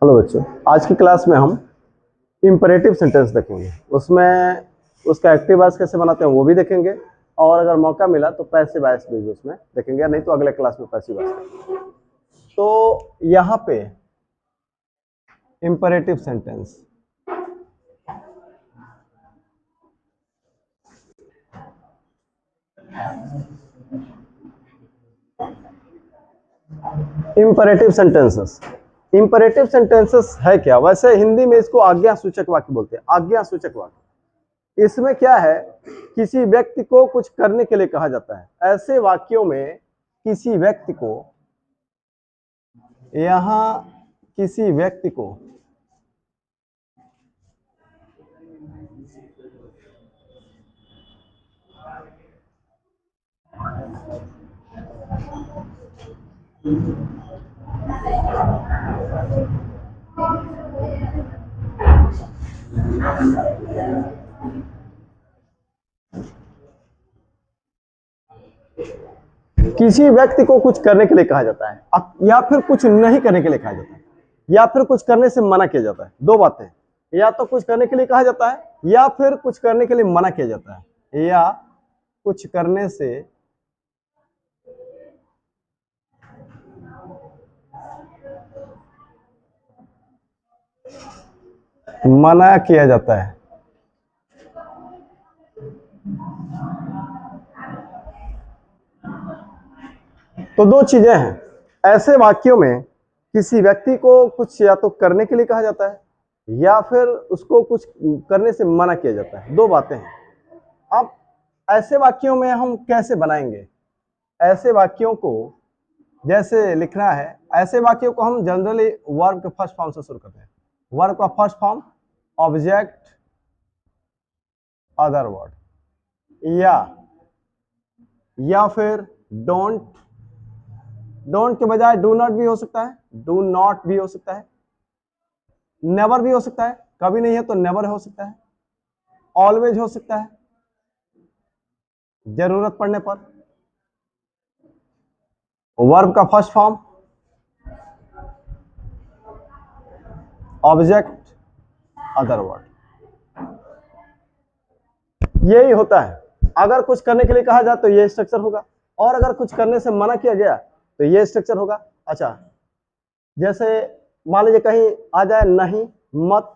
Hello बच्चों, आज की क्लास में हम इम्परेटिव सेंटेंस देखेंगे। उसमें उसका एक्टिव वॉइस कैसे बनाते हैं वो भी देखेंगे, और अगर मौका मिला तो पैसिव वॉइस भी उसमें देखेंगे, नहीं तो अगले क्लास में पैसिव वॉइस। तो यहाँ पे imperative sentence, imperative sentences. Imperative sentences है क्या? वैसे हिंदी में इसको आज्ञा सूचक वाक्य बोलते हैं। आज्ञा सूचक वाक्य, इसमें क्या है, किसी व्यक्ति को कुछ करने के लिए कहा जाता है। ऐसे वाक्यों में किसी व्यक्ति को, यहां किसी व्यक्ति को किसी व्यक्ति को कुछ करने के लिए कहा जाता है, या फिर कुछ नहीं करने के लिए कहा जाता है, या फिर कुछ करने से मना किया जाता है। दो बातें, या तो कुछ करने के लिए कहा जाता है या फिर कुछ करने के लिए मना किया जाता है, या कुछ करने से मना किया जाता है। तो दो चीजें हैं, ऐसे वाक्यों में किसी व्यक्ति को कुछ या तो करने के लिए कहा जाता है या फिर उसको कुछ करने से मना किया जाता है। दो बातें हैं। अब ऐसे वाक्यों में हम कैसे बनाएंगे? ऐसे वाक्यों को जैसे लिखना है, ऐसे वाक्यों को हम जनरली वर्ब के फर्स्ट फॉर्म से शुरू करते हैं। वर्ब का first form object other word, या फिर डोंट। डोंट के बजाय डू नॉट भी हो सकता है, डू नॉट भी हो सकता है, नेवर भी हो सकता है, कभी नहीं है तो नेवर हो सकता है, ऑलवेज हो सकता है जरूरत पड़ने पर। वर्ब का first form object other word, यही होता है। अगर कुछ करने के लिए कहा जाए तो ये स्ट्रक्चर होगा, और अगर कुछ करने से मना किया गया तो ये स्ट्रक्चर होगा। अच्छा, जैसे मान लीजिए कहीं आ जाए नहीं, मत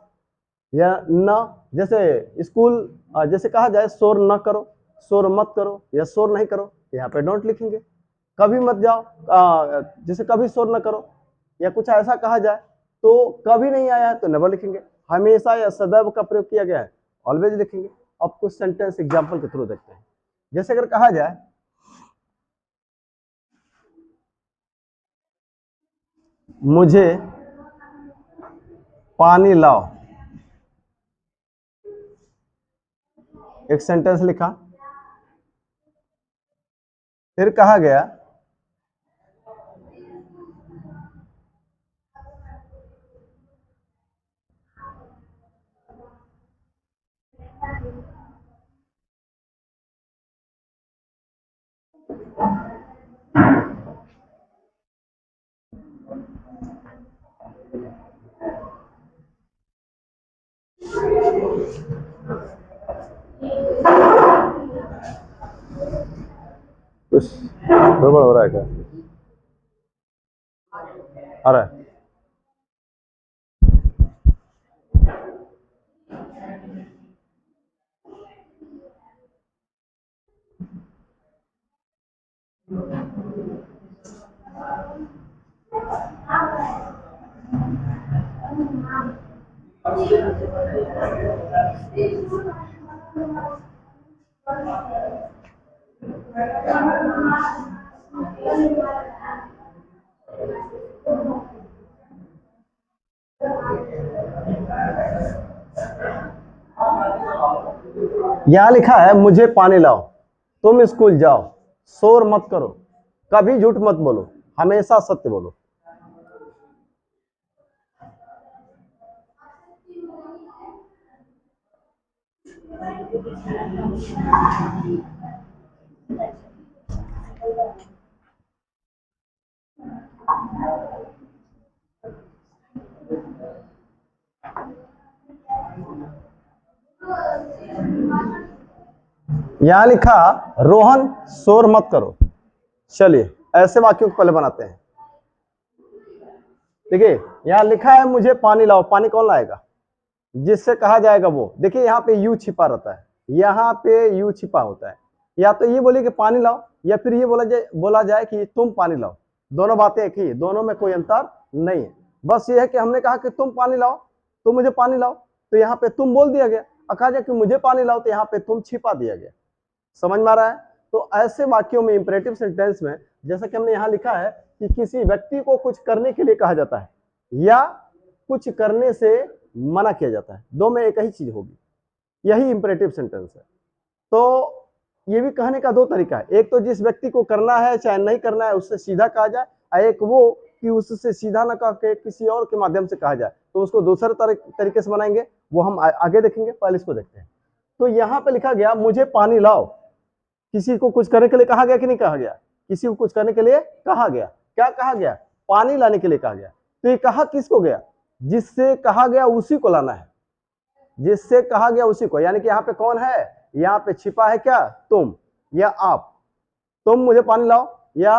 या न। जैसे स्कूल, जैसे कहा जाए शोर न करो, शोर मत करो या शोर नहीं करो, यहाँ पे डोंट लिखेंगे। कभी मत जाओ, जैसे कभी शोर न करो, या कुछ ऐसा कहा जाए तो कभी नहीं आया है तो नेवर लिखेंगे। हमेशा या सदैव का प्रयोग किया गया है, ऑलवेज लिखेंगे। अब कुछ सेंटेंस एग्जाम्पल के थ्रू देखते हैं। जैसे अगर कहा जाए मुझे पानी लाओ, एक सेंटेंस लिखा। फिर कहा गया कुछ गड़बड़ हो रहा है क्या? आ रहा है। यहां लिखा है मुझे पानी लाओ, तुम स्कूल जाओ, शोर मत करो, कभी झूठ मत बोलो, हमेशा सत्य बोलो। यहां लिखा रोहन शोर मत करो। चलिए ऐसे वाक्यों को पहले बनाते हैं। देखिए यहां लिखा है मुझे पानी लाओ, पानी कौन लाएगा? जिससे कहा जाएगा वो। देखिए यहाँ पे यू छिपा रहता है, यहाँ पे यू छिपा होता है। या तो ये बोले कि पानी लाओ, या फिर ये बोला जाए कि तुम पानी लाओ। दोनों बातें एक ही है, दोनों में कोई अंतर नहीं है। बस ये है कि हमने कहा कि तुम पानी लाओ, तुम मुझे पानी लाओ, तो यहाँ पे तुम बोल दिया गया। और कहा जाए कि मुझे पानी लाओ, तो यहाँ पे तुम छिपा दिया गया। समझ में आ रहा है? तो ऐसे वाक्यों में, इंपरेटिव सेंटेंस में, जैसा कि हमने यहाँ लिखा है कि किसी व्यक्ति को कुछ करने के लिए कहा जाता है या कुछ करने से मना किया जाता है, दो में एक ही चीज होगी। यही इंपरेटिव सेंटेंस है। तो ये भी कहने का दो तरीका है। एक तो जिस व्यक्ति को करना है चाहे नहीं करना है उससे सीधा कहा जाए, और एक वो कि उससे सीधा न कह के किसी और के माध्यम से कहा जाए, तो उसको दूसरे तरीके से बनाएंगे, वो हम आगे देखेंगे। पहले इसको देखते हैं। तो यहाँ पे लिखा गया मुझे पानी लाओ। किसी को कुछ करने के लिए कहा गया कि नहीं कहा गया? किसी को कुछ करने के लिए कहा गया। क्या कहा गया? पानी लाने के लिए कहा गया। तो ये कहा किसको गया? जिससे कहा गया उसी को लाना है, जिससे कहा गया उसी को। यानी कि यहाँ पे कौन है? यहाँ पे छिपा है क्या? तुम या आप। तुम मुझे पानी लाओ या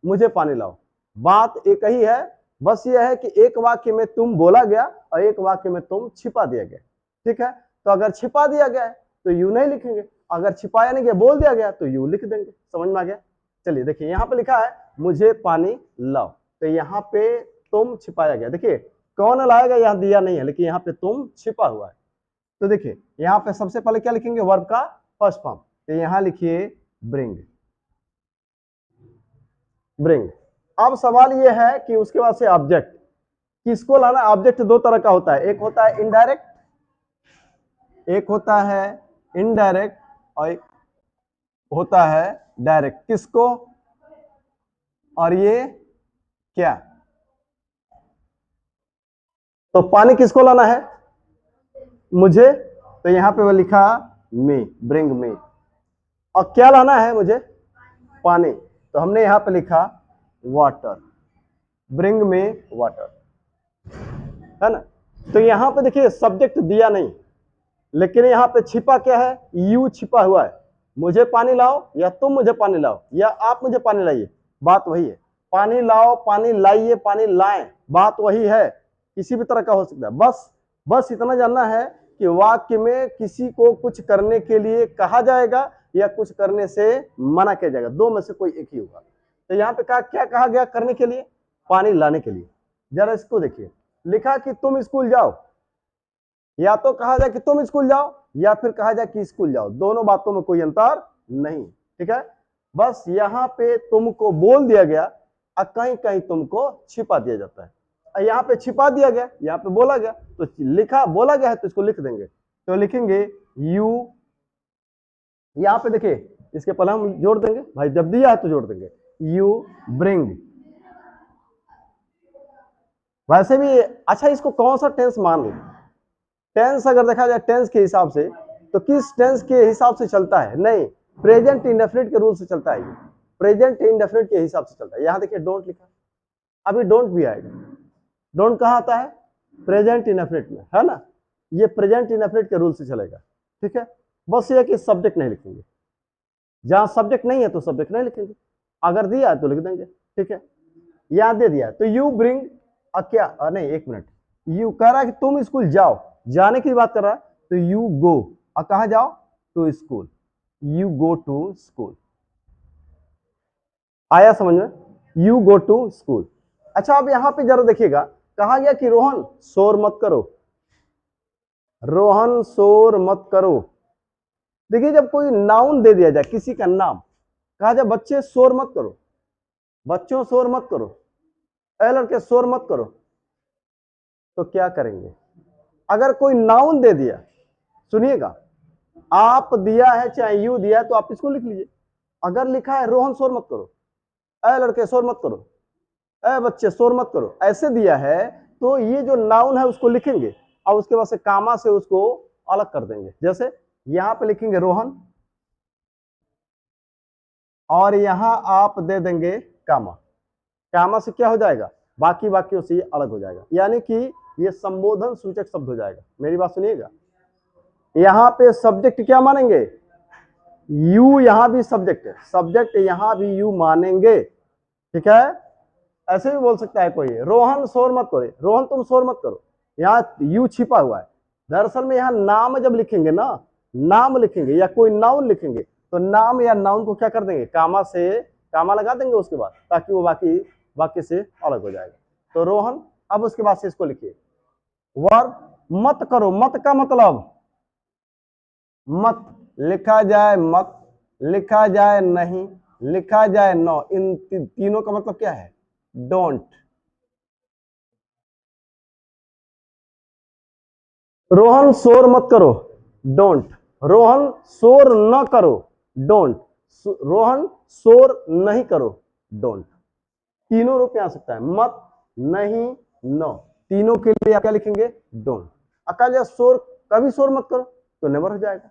मुझे पानी लाओ, बात एक ही है। बस ये है कि एक वाक्य में तुम बोला गया और एक वाक्य में तुम छिपा दिया गया। ठीक है? तो अगर छिपा दिया गया है तो यू नहीं लिखेंगे, अगर छिपाया नहीं गया, बोल दिया गया, तो यू लिख देंगे। समझ में आ गया? चलिए देखिए यहाँ पे लिखा है मुझे पानी लाओ, तो यहाँ पे तुम छिपाया गया। देखिए कौन लाएगा यहाँ दिया नहीं है, लेकिन यहाँ पे तुम छिपा हुआ है। तो देखिए यहाँ पे सबसे पहले क्या लिखेंगे? वर्ब का फर्स्ट फॉर्म। तो यहाँ लिखिए ब्रिंग। ब्रिंग। अब सवाल ये है कि उसके बाद से ऑब्जेक्ट किसको लाना? ऑब्जेक्ट दो तरह का होता है, एक होता है इनडायरेक्ट, एक होता है इनडायरेक्ट, और एक होता है डायरेक्ट। किसको? और ये क्या? तो पानी किसको लाना है? मुझे। तो यहाँ पे वो लिखा मी, ब्रिंग मी। और क्या लाना है मुझे? पानी। तो हमने यहाँ पे लिखा वाटर, ब्रिंग मी वाटर, है ना? तो यहाँ पे देखिए सब्जेक्ट दिया नहीं, लेकिन यहाँ पे छिपा क्या है? यू छिपा हुआ है। मुझे पानी लाओ या तुम मुझे पानी लाओ या आप मुझे पानी लाइए, बात वही है। पानी लाओ, पानी लाइए, पानी लाएं, बात वही है। किसी भी तरह का हो सकता है। बस इतना जानना है कि वाक्य में किसी को कुछ करने के लिए कहा जाएगा या कुछ करने से मना किया जाएगा, दो में से कोई एक ही होगा। तो यहाँ पे क्या कहा गया करने के लिए? पानी लाने के लिए। जरा इसको देखिए, लिखा कि तुम स्कूल जाओ। या तो कहा जाए कि तुम स्कूल जाओ या फिर कहा जाए कि स्कूल जाओ, दोनों बातों में कोई अंतर नहीं। ठीक है? बस यहाँ पे तुमको बोल दिया गया और कहीं कहीं तुमको छिपा दिया जाता है। यहाँ पे छिपा दिया गया, यहाँ पे बोला गया, तो लिखा बोला गया है तो इसको लिख देंगे। तो लिखेंगे यू। यहाँ पे देखिए इसके पहले हम जोड़ देंगे भाई, जब दिया है तो जोड़ देंगे यू ब्रिंग। वैसे भी अच्छा इसको कौन सा टेंस मान लो? टेंस अगर देखा जाए टेंस के हिसाब से, तो किस टेंस के हिसाब से चलता है? नहीं, प्रेजेंट इंडेफिनिट के रूल से चलता है। ये प्रेजेंट इंडेफिनिट के हिसाब से चलता है। यहाँ देखिए डोंट लिखा, अभी डोंट भी आएगा। डोंट कहाँ आता है? प्रेजेंट इंडेफिनिट में, है ना? ये प्रेजेंट इंडेफिनिट के रूल से चलेगा। ठीक है? बस ये कि सब्जेक्ट नहीं लिखेंगे, जहां सब्जेक्ट नहीं है तो सब्जेक्ट नहीं लिखेंगे, अगर दिया है तो लिख देंगे। ठीक है? यहाँ दे दिया तो यू ब्रिंग क्या नहीं, एक मिनट, यू कह रहा है कि तुम स्कूल जाओ, जाने की बात कर रहा है, तो यू गो। और कहा जाओ? To school. You go to school. आया समझ में? You go to school. अच्छा अब यहां पे जरा देखिएगा, कहा गया कि रोहन शोर मत करो। रोहन शोर मत करो। देखिए जब कोई नाउन दे दिया जाए, किसी का नाम, कहा जाए बच्चे शोर मत करो, बच्चों शोर मत करो, ए लड़के शोर मत करो, तो क्या करेंगे? अगर कोई नाउन दे दिया, सुनिएगा, आप दिया है चाहे यू दिया है तो आप इसको लिख लीजिए। अगर लिखा है रोहन शोर मत करो, ए लड़के शोर मत करो, ए बच्चे शोर मत करो, ऐसे दिया है, तो ये जो नाउन है उसको लिखेंगे और उसके बाद से कामा से उसको अलग कर देंगे। जैसे यहां पे लिखेंगे रोहन और यहां आप दे देंगे कामा। कामा से क्या हो जाएगा? बाकी वाक्यों से अलग हो जाएगा। यानी कि ये संबोधन सूचक शब्द हो जाएगा। मेरी बात सुनिएगा, यहां पे सब्जेक्ट क्या मानेंगे, यू, यहां भी सब्जेक्ट है, सब्जेक्ट यहां भी यू मानेंगे, ठीक है। ऐसे भी बोल सकता है कोई, रोहन शोर मत करो, रोहन तुम शोर मत करो, यहाँ यू छिपा हुआ है। दरअसल में यहाँ नाम जब लिखेंगे ना, नाम लिखेंगे या कोई नाउन लिखेंगे, तो नाम या नाउन को क्या कर देंगे, कामा से, कामा लगा देंगे उसके बाद, ताकि वो बाकी वाक्य से अलग हो जाएगा। तो रोहन, अब उसके बाद से इसको लिखिए, वर्ब मत करो, मत का मतलब मत, लिखा जाए मत, लिखा जाए नहीं, लिखा जाए नो, इन तीनों का मतलब क्या है, डोंट। रोहन शोर मत करो, डोंट। रोहन शोर न करो, डोंट। रोहन शोर नहीं करो, डोंट। तीनों रूप में आ सकता है, मत, नहीं, नो, तीनों के लिए आप क्या लिखेंगे, डोंट। अकाल शोर, कभी शोर मत करो तो नेवर हो जाएगा।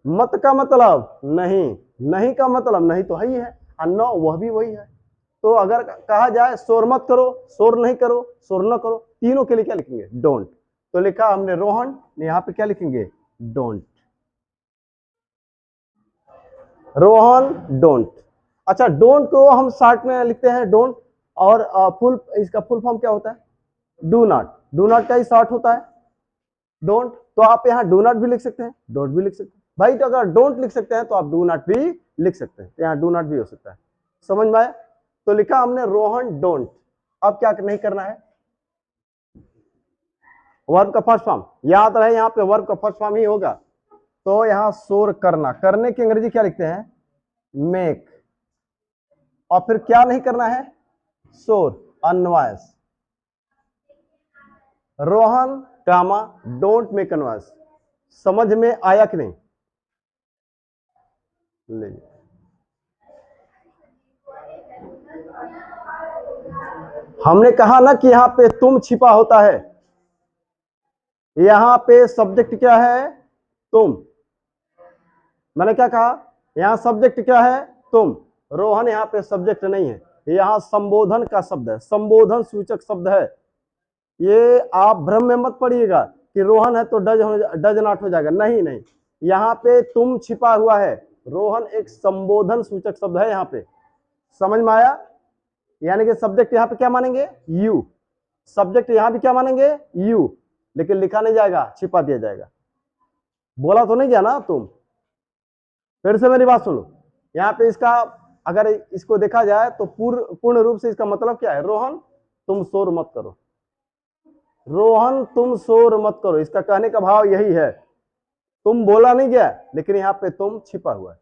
मत का मतलब नहीं, नहीं का मतलब नहीं तो है ही है, और नो वह भी वही है। तो अगर कहा जाए शोर मत करो, शोर नहीं करो, शोर न करो, तीनों के लिए क्या लिखेंगे, डोंट। तो लिखा हमने रोहन, यहां पे क्या लिखेंगे, डोंट, रोहन डोंट। अच्छा, डोंट को हम शॉर्ट में लिखते हैं डोंट, और फुल, इसका फुल फॉर्म क्या होता है, डू नॉट। डू नॉट का ही शॉर्ट होता है डोंट। तो आप यहाँ डू नॉट भी लिख सकते हैं, डोंट भी लिख सकते हैं भाई। तो अगर डोंट लिख सकते हैं तो आप डू नॉट भी लिख सकते हैं, यहाँ डू नॉट भी हो सकता है। समझ में आया? तो लिखा हमने रोहन डोंट। अब क्या नहीं करना है, वर्ब का फर्स्ट फॉर्म याद रहे, यहाँ पे वर्ब का फर्स्ट फॉर्म ही होगा। तो यहाँ शोर करना, करने की अंग्रेजी क्या लिखते हैं, मेक। और फिर क्या नहीं करना है, शोर, अनवाइस। रोहन कामा डोंट मेक अनवाइस। समझ में आया कि नहीं, लीजिए। हमने कहा ना कि यहां पे तुम छिपा होता है, यहां पे सब्जेक्ट क्या है, तुम। मैंने क्या कहा, यहां सब्जेक्ट क्या है, तुम। रोहन यहां पे सब्जेक्ट नहीं है, यहां संबोधन का शब्द है, संबोधन सूचक शब्द है। ये आप भ्रम में मत पड़िएगा कि रोहन है तो डज नॉट हो जाएगा, नहीं नहीं, यहाँ पे तुम छिपा हुआ है। रोहन एक संबोधन सूचक शब्द है यहाँ पे। समझ में आया? यानी कि सब्जेक्ट यहाँ पे क्या मानेंगे, यू। सब्जेक्ट यहाँ भी क्या मानेंगे, यू, लेकिन लिखा नहीं जाएगा, छिपा दिया जाएगा। बोला तो नहीं गया ना तुम, फिर से मेरी बात सुनो। यहाँ पे इसका अगर इसको देखा जाए तो पूर्ण रूप से इसका मतलब क्या है, रोहन तुम शोर मत करो, रोहन तुम शोर मत करो। इसका कहने का भाव यही है, तुम बोला नहीं गया, लेकिन यहाँ पे तुम छिपा हुआ है।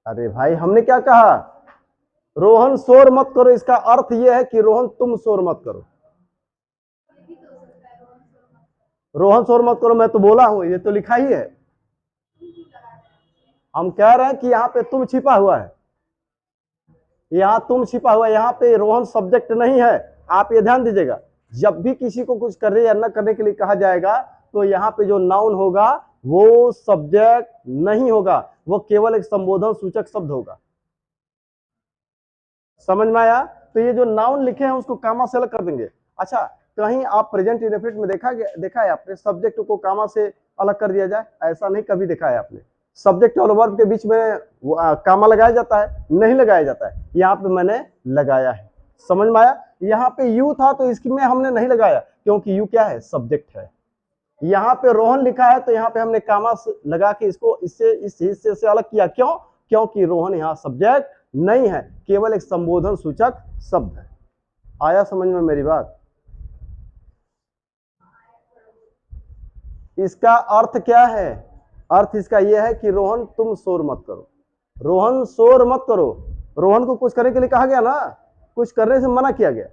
अरे भाई हमने क्या कहा, रोहन शोर मत करो, इसका अर्थ यह है कि रोहन तुम शोर मत करो। रोहन शोर मत करो मैं तो बोला हूं, ये तो लिखा ही है। हम कह रहे हैं कि यहाँ पे तुम छिपा हुआ है, यहाँ तुम छिपा हुआ है, यहाँ पे रोहन सब्जेक्ट नहीं है। आप ये ध्यान दीजिएगा, जब भी किसी को कुछ करने या न करने के लिए कहा जाएगा, तो यहाँ पे जो नाउन होगा वो सब्जेक्ट नहीं होगा, वो केवल एक संबोधन सूचक शब्द होगा। समझ में आया? तो ये जो नाउन लिखे हैं उसको कामा से अलग कर देंगे। अच्छा, कहीं आप प्रेजेंट इंडेफिनिट में देखा है आपने सब्जेक्ट को कामा से अलग कर दिया जाए? ऐसा नहीं कभी देखा है आपने। सब्जेक्ट और वर्ब के बीच में कामा लगाया जाता है? नहीं लगाया जाता है। यहाँ पे मैंने लगाया है। समझ में आया? यहाँ पे यू था तो इसमें हमने नहीं लगाया, क्योंकि यू क्या है, सब्जेक्ट है। यहाँ पे रोहन लिखा है तो यहाँ पे हमने कामा लगा के इसको इससे इस हिस्से से अलग किया। क्यों? क्योंकि रोहन यहाँ सब्जेक्ट नहीं है, केवल एक संबोधन सूचक शब्द है। आया समझ में मेरी बात? इसका अर्थ क्या है, अर्थ इसका यह है कि रोहन तुम शोर मत करो, रोहन शोर मत करो। रोहन को कुछ करने के लिए कहा गया ना, कुछ करने से मना किया गया।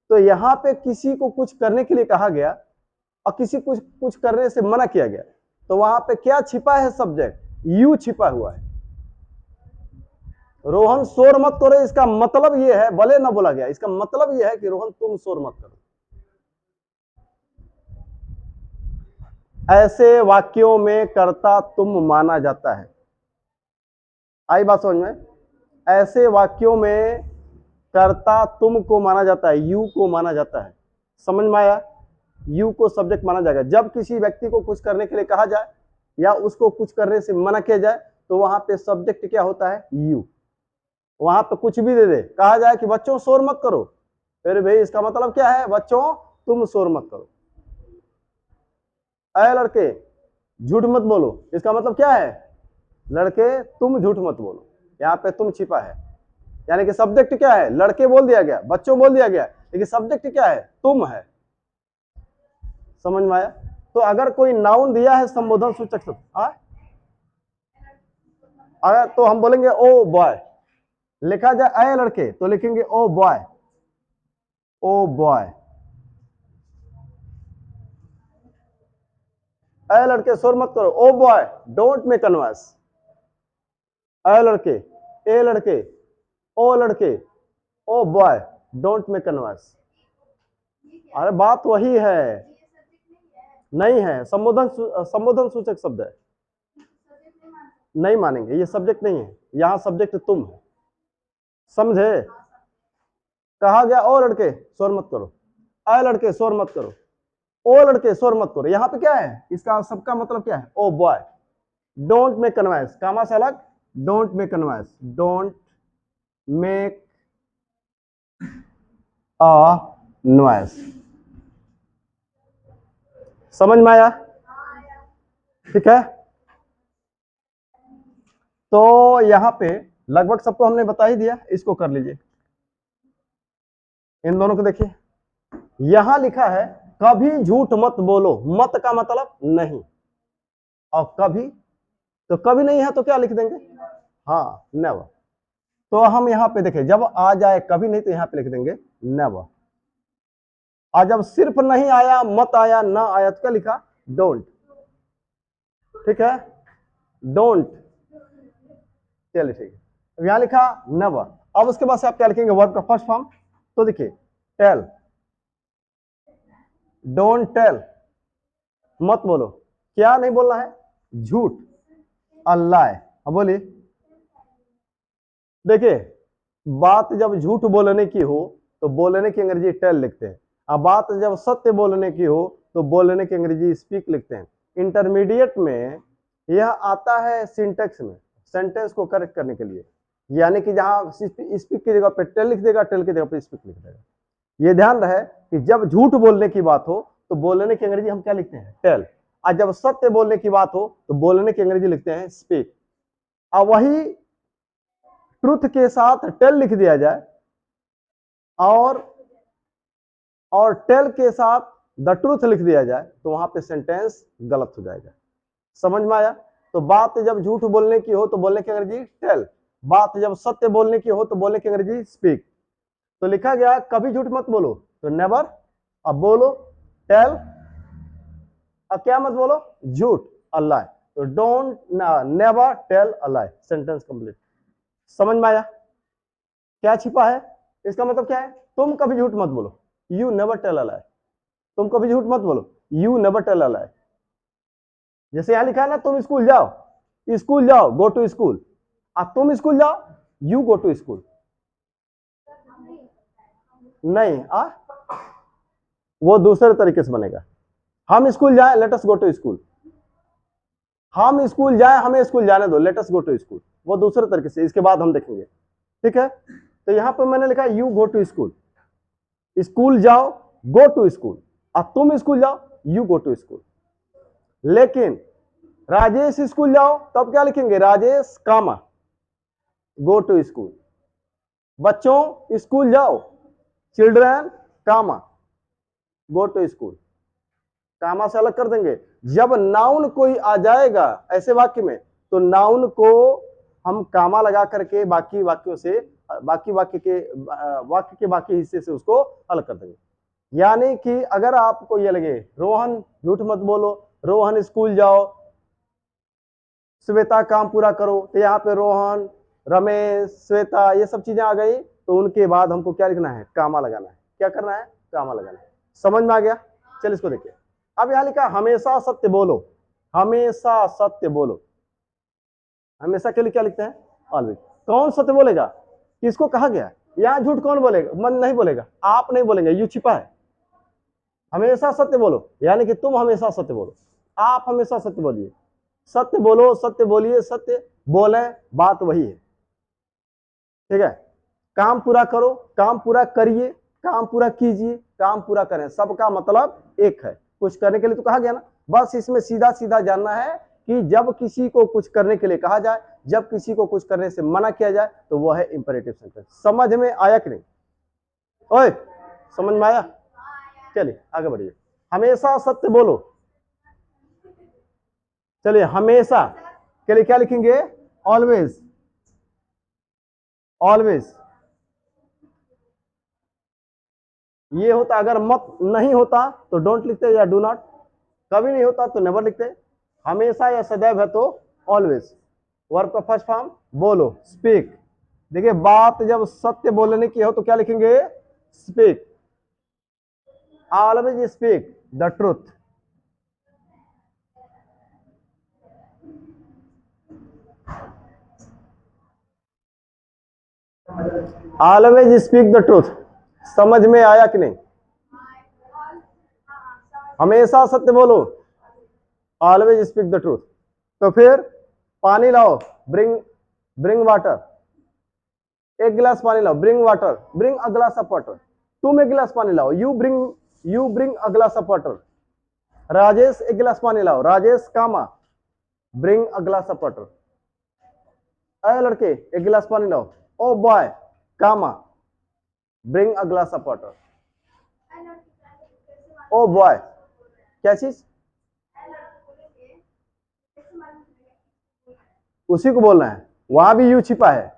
तो यहाँ पे किसी को कुछ करने के लिए कहा गया और किसी को कुछ करने से मना किया गया, तो वहां पे क्या छिपा है, सब्जेक्ट, यू छिपा हुआ है। रोहन शोर मत करो, इसका मतलब यह है, भले ना बोला गया, इसका मतलब यह है कि रोहन तुम शोर मत करो। ऐसे वाक्यों में कर्ता तुम माना जाता है। आई बात समझ में? ऐसे वाक्यों में कर्ता तुम को माना जाता है, यू को माना जाता है। समझ में आया? यू को सब्जेक्ट माना जाएगा। जब किसी व्यक्ति को कुछ करने के लिए कहा जाए या उसको कुछ करने से मना किया जाए तो वहां पे सब्जेक्ट क्या होता है? यू। वहां पे कुछ भी दे दे, कहा जाए कि बच्चों शोर मत करो, फिर भाई इसका मतलब क्या है? बच्चों तुम शोर मत करो। अय लड़के झूठ मत बोलो, इसका मतलब क्या है? लड़के तुम झूठ मत बोलो। यहाँ पे तुम छिपा है, यानी कि सब्जेक्ट क्या है? लड़के बोल दिया गया, बच्चों बोल दिया गया, लेकिन सब्जेक्ट क्या है? तुम है। समझ में आया? तो अगर कोई नाउन दिया है संबोधन सूचक शब्द, अगर तो हम बोलेंगे ओ बॉय, लिखा जाए अय लड़के तो लिखेंगे ओ बॉय, ओ बॉय। अय लड़के शोर मत करो, ओ बॉय डोंट मेक नॉइस। अय लड़के, ए लड़के, ओ लड़के, ओ बॉय डोंट मेक नॉइस। अरे बात वही है, नहीं है, संबोधन सूचक शब्द है, नहीं मानेंगे, ये सब्जेक्ट नहीं है, यहाँ सब्जेक्ट तुम है। समझे? कहा गया ओ लड़के शोर मत करो, अय लड़के शोर मत करो, ओ लड़के शोर मत करो। यहाँ पे क्या है? इसका सबका मतलब क्या है? Oh boy don't make noise, comma से अलग, don't make noise, don't make a noise. समझ में आया? ठीक है, तो यहाँ पे लगभग सबको हमने बता ही दिया, इसको कर लीजिए। इन दोनों को देखिए, यहां लिखा है कभी झूठ मत बोलो, मत का मतलब नहीं, और कभी, तो कभी नहीं है तो क्या लिख देंगे? हाँ नेवर। तो हम यहाँ पे देखें, जब आ जाए कभी नहीं तो यहाँ पे लिख देंगे नेवर, और जब सिर्फ नहीं आया, मत आया, ना आया तो क्या लिखा? डोंट। ठीक है, डोंट। चलिए ठीक है, अब यहां लिखा नेवर। अब उसके बाद से आप क्या लिखेंगे? वर्ब का फर्स्ट फॉर्म। तो देखिए टेल, डोंट टेल, मत बोलो, क्या नहीं बोलना है? झूठ, अल्लाह। अब बोलिए, देखिए बात जब झूठ बोलने की हो तो बोलने की अंग्रेजी टेल लिखते हैं, अब बात जब सत्य बोलने की हो तो बोलने की अंग्रेजी स्पीक लिखते हैं। इंटरमीडिएट में यह आता है सिंटेक्स में, सेंटेंस को करेक्ट करने के लिए, यानी कि जहां स्पीक की जगह पे टेल लिख देगा, टेल की जगह पे स्पीक लिख देगा। ये ध्यान रहे कि जब झूठ बोलने की बात हो तो बोलने की अंग्रेजी हम क्या लिखते हैं? टेल, और जब सत्य बोलने की बात हो तो बोलने की अंग्रेजी लिखते हैं स्पीक। अब वही ट्रुथ के साथ टेल लिख दिया जाए और टेल के साथ द ट्रुथ लिख दिया जाए तो वहां पे सेंटेंस गलत हो जाएगा। समझ में आया? तो बात जब झूठ बोलने की हो तो बोलने की अंग्रेजी टेल, बात जब सत्य बोलने की हो तो बोलने की अंग्रेजी स्पीक। तो लिखा गया कभी झूठ मत बोलो तो नेवर, अब बोलो टेल, अब क्या मत बोलो? झूठ, अल्लाह। तो don't never tell a, sentence complete. समझ में आया क्या छिपा है? इसका मतलब क्या है? तुम कभी झूठ मत बोलो, यू नेवर टेल अ, तुम कभी झूठ मत बोलो, यू नेवर टेल अ। जैसे यहां लिखा है ना, तुम स्कूल जाओ, स्कूल जाओ, गो टू स्कूल, अब तुम स्कूल जाओ, यू गो टू स्कूल। नहीं वो दूसरे तरीके से बनेगा। हम स्कूल जाए, let us go to school, हम स्कूल जाए, हमें स्कूल जाने दो, let us go to school, वो दूसरे तरीके से, इसके बाद हम देखेंगे। ठीक है, तो यहां पर मैंने लिखा you go to school, school जाओ, गो टू स्कूल, अब तुम स्कूल जाओ, यू गो टू स्कूल। लेकिन राजेश स्कूल जाओ तब क्या लिखेंगे? Rajesh comma go to school. बच्चों स्कूल जाओ, children comma go to school, comma से अलग कर देंगे। जब नाउन कोई आ जाएगा ऐसे वाक्य में तो नाउन को हम कामा लगा करके बाकी वाक्यों से, बाकी वाक्य के बाकी हिस्से से उसको अलग कर देंगे। यानी कि अगर आपको ये लगे रोहन झूठ मत बोलो, रोहन स्कूल जाओ, श्वेता काम पूरा करो, तो यहाँ पे रोहन, रमेश, श्वेता ये सब चीजें आ गई, तो उनके बाद हमको क्या लिखना है? कामा लगाना है। क्या करना है? कामा लगाना है। समझ में आ गया? चल इसको देखिए, अब यहां लिखा हमेशा सत्य बोलो, हमेशा सत्य बोलो, हमेशा के लिए क्या लिखते हैं? ऑलवेज। कौन सत्य बोलेगा? किसको कहा गया? यहाँ झूठ कौन बोलेगा? मन नहीं बोलेगा, आप नहीं बोलेंगे, यू छिपा है। हमेशा सत्य बोलो, यानी कि तुम हमेशा सत्य बोलो, आप हमेशा सत्य बोलिए, सत्य बोलो, सत्य बोलिए, सत्य बोले, बात वही है। ठीक है, काम पूरा करो, काम पूरा करिए, काम पूरा कीजिए, काम पूरा करें, सबका मतलब एक है। कुछ करने के लिए तो कहा गया ना, बस इसमें सीधा सीधा जानना है कि जब किसी को कुछ करने के लिए कहा जाए, जब किसी को कुछ करने से मना किया जाए, तो वह है इंपेरेटिव सेंटेंस। समझ में आया कि नहीं? ओए, समझ में आया? चलिए आगे बढ़िए। हमेशा सत्य बोलो। चलिए, हमेशा के लिए क्या लिखेंगे? ऑलवेज। ऑलवेज ये होता, अगर मत नहीं होता तो डोंट लिखते या डू नॉट, कभी नहीं होता तो नेवर लिखते, हमेशा या सदैव है तो ऑलवेज। वर्ब का फर्स्ट फॉर्म बोलो, स्पीक। देखिए, बात जब सत्य बोलने की हो तो क्या लिखेंगे? Speak. Always speak the truth. Always speak the truth. समझ में आया कि नहीं? हमेशा सत्य बोलो, ऑलवेज स्पीक द ट्रूथ। तो फिर पानी लाओ, ब्रिंग ब्रिंग वाटर। एक गिलास पानी लाओ, bring water, bring a glass of water. तुम एक गिलास पानी लाओ, you bring a glass of water. Rajesh एक गिलास पानी लाओ, Rajesh comma bring a glass of water. अरे लड़के एक गिलास पानी लाओ, oh boy comma bring a glass of water. Oh boy, क्या चीज? उसी को बोलना है, वहां भी यू छिपा है।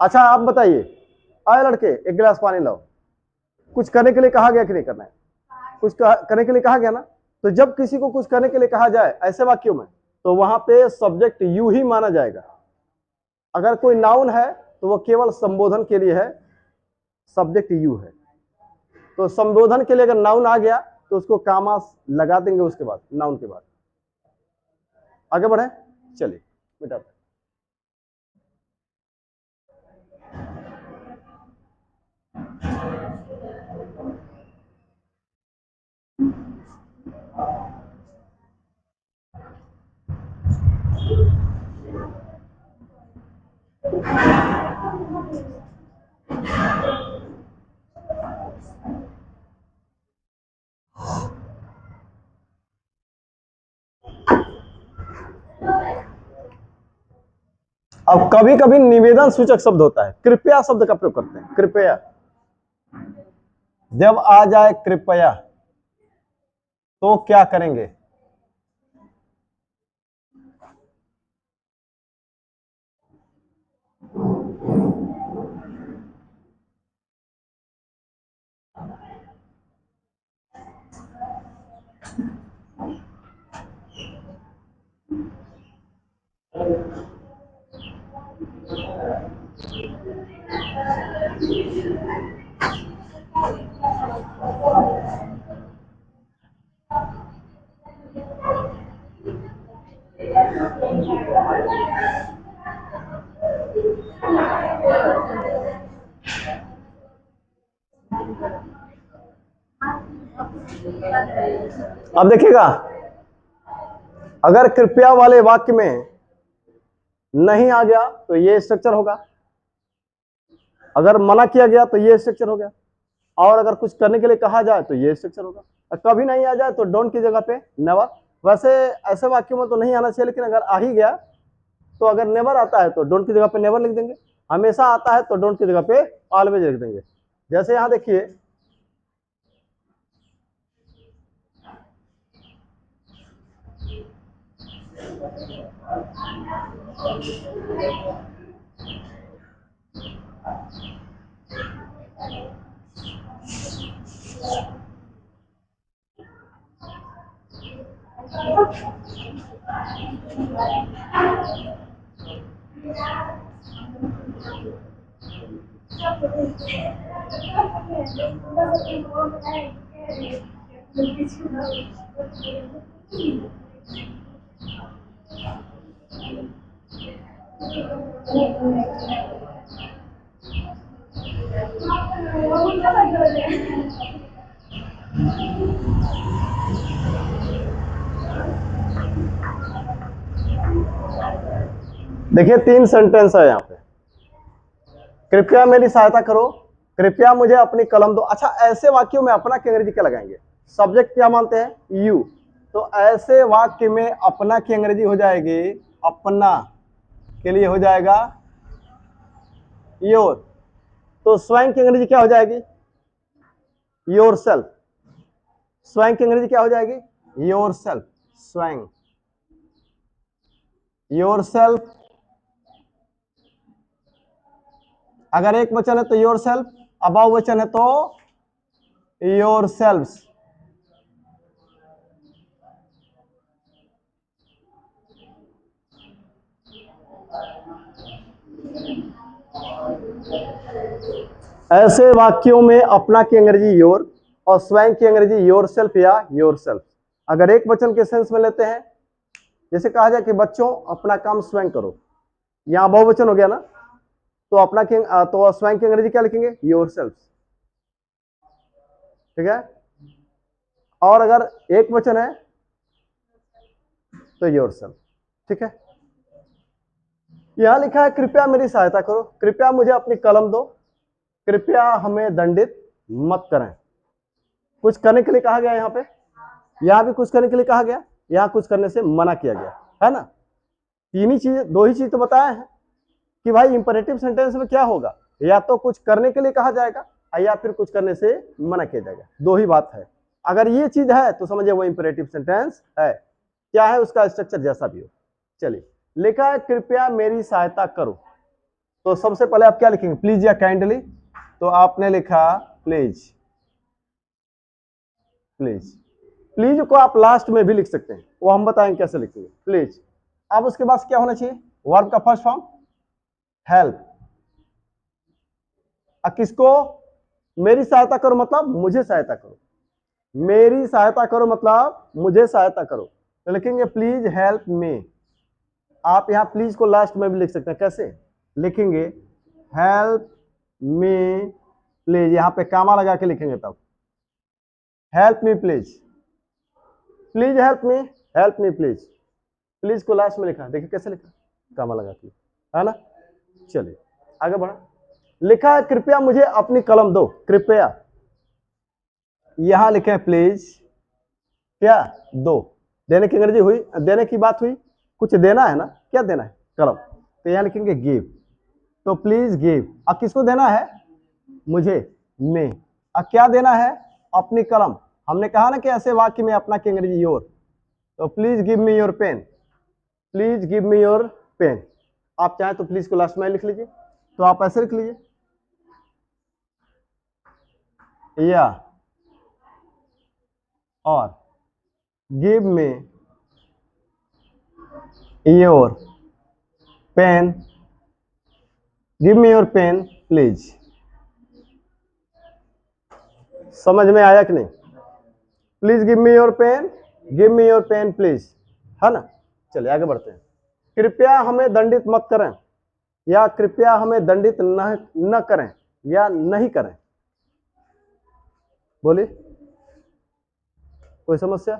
अच्छा आप बताइए, आए लड़के एक गिलास पानी लाओ, कुछ करने के लिए कहा गया कि नहीं करना है? कुछ करने के लिए कहा गया ना। तो जब किसी को कुछ करने के लिए कहा जाए ऐसे वाक्यों में, तो वहां पे सब्जेक्ट यू ही माना जाएगा। अगर कोई नाउन है तो वो केवल संबोधन के लिए है, सब्जेक्ट यू है। तो संबोधन के लिए अगर नाउन आ गया तो उसको कामा लगा देंगे उसके बाद, नाउन के बाद। आगे बढ़े, चलिए मिटाते हैं। अब कभी कभी निवेदन सूचक शब्द होता है, कृपया शब्द का प्रयोग करते हैं। कृपया, जब आ जाए कृपया तो क्या करेंगे? अब देखिएगा, अगर कृपया वाले वाक्य में नहीं आ गया तो ये स्ट्रक्चर होगा, अगर मना किया गया तो ये स्ट्रक्चर हो गया, और अगर कुछ करने के लिए कहा जाए तो ये स्ट्रक्चर होगा। और कभी नहीं आ जाए तो डोंट की जगह पे नेवर। वैसे ऐसे वाक्यों में तो नहीं आना चाहिए, लेकिन अगर आ ही गया तो अगर नेवर आता है तो डोंट की जगह पे नेवर लिख देंगे, हमेशा आता है तो डोंट की जगह पे ऑलवेज लिख देंगे। जैसे यहां देखिए, देखिए 3 सेंटेंस है यहाँ पे। कृपया मेरी सहायता करो, कृपया मुझे अपनी कलम दो। अच्छा, ऐसे वाक्यों में अपना की अंग्रेजी क्या लगाएंगे? सब्जेक्ट क्या मानते हैं? यू। तो ऐसे वाक्य में अपना की अंग्रेजी हो जाएगी, अपना के लिए हो जाएगा योर। तो स्वयं की अंग्रेजी क्या हो जाएगी? Your self. स्वयं की अंग्रेजी क्या हो जाएगी? Your self. स्वयं, योर सेल्फ। अगर एक वचन है तो योर सेल्फ, अबाव वचन है तो योर सेल्व्स। ऐसे वाक्यों में अपना की अंग्रेजी योर और स्वयं की अंग्रेजी योर सेल्फ या योर सेल्फ। अगर एक वचन के सेंस में लेते हैं, जैसे कहा जाए कि बच्चों अपना काम स्वयं करो, यहां बहुवचन हो गया ना, तो अपना की तो स्वयं की अंग्रेजी क्या लिखेंगे? Your self. ठीक है। और अगर एक वचन है तो योर सेल्फ। ठीक है। यहां लिखा है कृपया मेरी सहायता करो, कृपया मुझे अपनी कलम दो, कृपया हमें दंडित मत करें। कुछ करने के लिए कहा गया, यहाँ पे यहां भी कुछ करने के लिए कहा गया, यहां कुछ करने से मना किया गया है ना। तीन ही चीज, दो ही चीज तो बताया है कि भाई इंपरेटिव सेंटेंस में क्या होगा, या तो कुछ करने के लिए कहा जाएगा या फिर कुछ करने से मना किया जाएगा। दो ही बात है। अगर ये चीज है तो समझिए वो इंपरेटिव सेंटेंस है। क्या है उसका स्ट्रक्चर जैसा भी हो। चलिए, लिखा है कृपया मेरी सहायता करो, तो सबसे पहले आप क्या लिखेंगे? प्लीज या काइंडली। तो आपने लिखा प्लीज। प्लीज, प्लीज को आप लास्ट में भी लिख सकते हैं, वो हम बताएंगे कैसे लिखेंगे। प्लीज। अब उसके बाद क्या होना चाहिए? वर्ब का फर्स्ट फॉर्म हेल्प। किसको? मेरी सहायता करो मतलब मुझे सहायता करो, मेरी सहायता करो मतलब मुझे सहायता करो, तो लिखेंगे प्लीज हेल्प मी। आप यहां प्लीज को लास्ट में भी लिख सकते हैं। कैसे लिखेंगे? हेल्प मी प्लीज, यहां पे कामा लगा के लिखेंगे, तब help me please, please help me, help me please. Please को लास्ट में लिखा, देखिए कैसे लिखा, कामा लगा के, है ना। चलिए आगे बढ़ा। लिखा है कृपया मुझे अपनी कलम दो, कृपया यहां लिखे प्लीज क्या दो। देने की अंग्रेजी हुई, देने की बात हुई, कुछ देना है ना, क्या देना है? कलम। तो यहां लिखेंगे गिव, तो प्लीज गिव। अब किसको देना है? मुझे, मैं। अब क्या देना है? अपनी कलम। हमने कहा ना कि ऐसे वाक्य में अपना की अंग्रेजी योर, तो please give me your pen, please give me your pen. आप चाहें तो प्लीज को लास्ट में लिख लीजिए, तो आप ऐसे लिख लीजिए, या और give me your pen, give me your pen please. समझ में आया कि नहीं? Please give me your pen, give me your pen please, है ना। चलिए आगे बढ़ते हैं। कृपया हमें दंडित मत करें, या कृपया हमें दंडित न करें या नहीं करें। बोलिए, कोई समस्या?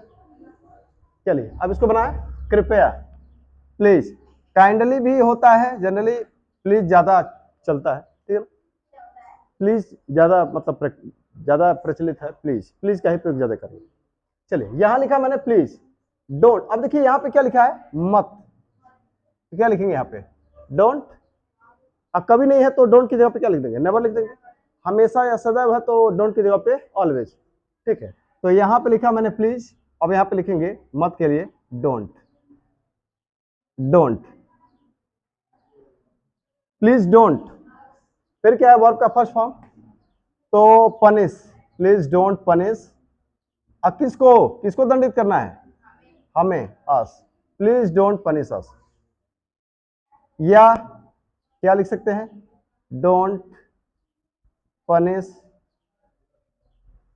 चलिए अब इसको बनाए कृपया, प्लीज। काइंडली भी होता है जनरली, प्लीज ज्यादा चलता है, ठीक है। प्लीज ज्यादा मतलब ज्यादा प्रचलित है, प्लीज, प्लीज का ही प्रयोग ज्यादा करेंगे। चलिए यहां लिखा मैंने प्लीज डोंट। अब देखिए यहां पे क्या लिखा है? मत। क्या लिखेंगे यहाँ पे? डोंट। अब कभी नहीं है तो डोंट की जगह पे क्या लिख देंगे? नेवर लिख देंगे। हमेशा या सदैव है तो डोंट की जगह पे ऑलवेज। ठीक है, तो यहां पे लिखा मैंने प्लीज, अब यहां पे लिखेंगे मत के लिए डोंट, डोंट, प्लीज डोंट। फिर क्या है? वर्ब का फर्स्ट फॉर्म, तो पनिश, प्लीज डोंट पनिश। अब किसको, किसको दंडित करना है? हमें, अस, प्लीज डोंट पनिश अस। या क्या लिख सकते हैं? Don't punish